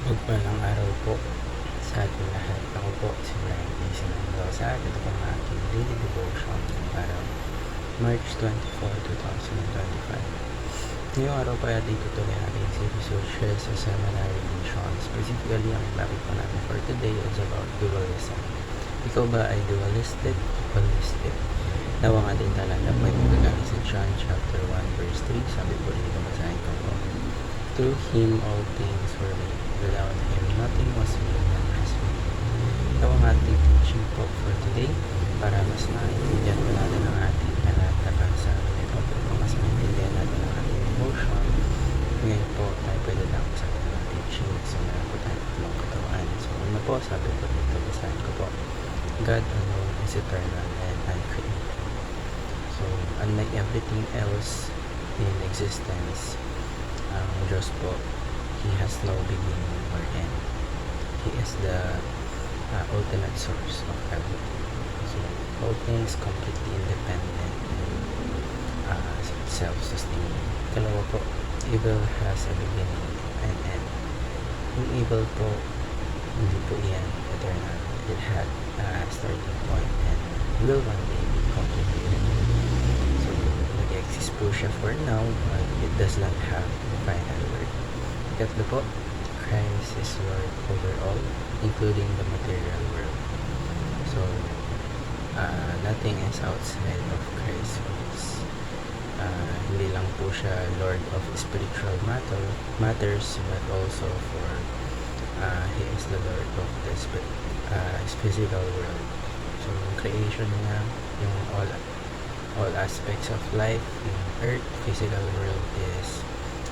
Pagpalang araw po sa ating lahat. Ako po si Brian A. Sinandosa. Ito po ang aking daily devotion ng araw March 24, 2025. Ngayong araw po ay tutuloy natin si researchers sa seminary vision. Specifically, ang topic po natin for today is about dualism. Ikaw ba ay dualistic o holistic? Daw ang ating talata po ay magagamit sa John chapter 1 verse 3. Sabi po dito, basahin ko po. Through Him all things were made. Without Him nothing was made that has been made. Ito ang ating teaching po for today para mas maintindihan po natin ang ating talata. Ito po mas maintindihan natin ang ating emotion. Ngayon po tayo pwede lang sa ating mga teaching. So meron po tayo tatlong katawan. So una po, sabi po dito, basahin ko po. God alone is eternal and uncreated. So unlike everything else in existence, ang Diyos po, He has no beginning or end. He is the ultimate source of everything. So, all things completely independent and self-sustaining. Kalawa po, evil has a beginning and end. Yung evil po, hindi po yan eternal. It had a starting point and will one day be completed. So, nag-exist po siya for now, but it does not have the final word. Ikatlo po, Christ is Lord over all, including the material world. So, nothing is outside of Christ's rules. Hindi lang po siya Lord of spiritual matters, but also for He is the Lord of the physical world. So, yung creation niya, yung all aspects of life, yung earth, physical world is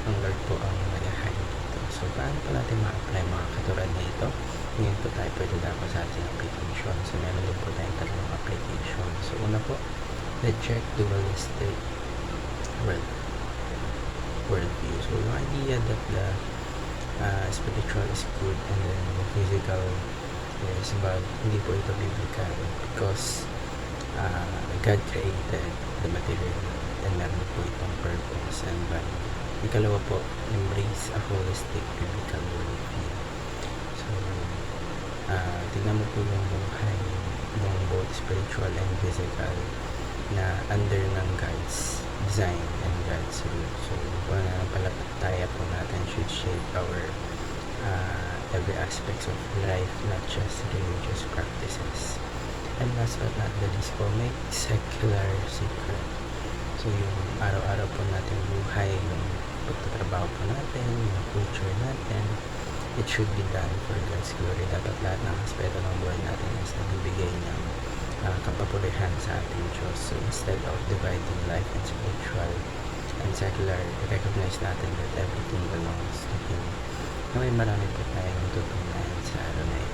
ang Lord po ang nag-ahayag dito. So, paano po natin ma-apply mga katulad na ito? Ngayon po tayo pwede dapat sa ating application. So, meron din po tayong tatlong application. So, una po, reject dualistic worldview. So, yung idea that the spiritual is good and then the physical is bad, hindi po ito biblical because God created the material and meron po itong purpose and value. Ikalawa po, embrace a holistic biblical worldview. So, tignan mo po yung buhay ng both spiritual and physical na under ng God's design and God's rule. So, pananampalataya po natin should shape our every aspects of life, not just religious practices. And last but not the least po, make secular secret. So, yung araw-araw po natin buhay, yung pagtatrabaho po natin, yung culture natin, it should be done for God's glory. Dapat lahat ng aspeto ng buhay natin is nagbibigay ng kapapulihan sa ating Diyos. So, instead of dividing life and spiritual and secular, recognize natin that everything belongs to Him. Ngayon marami po tayong tutunan sa araw na ito.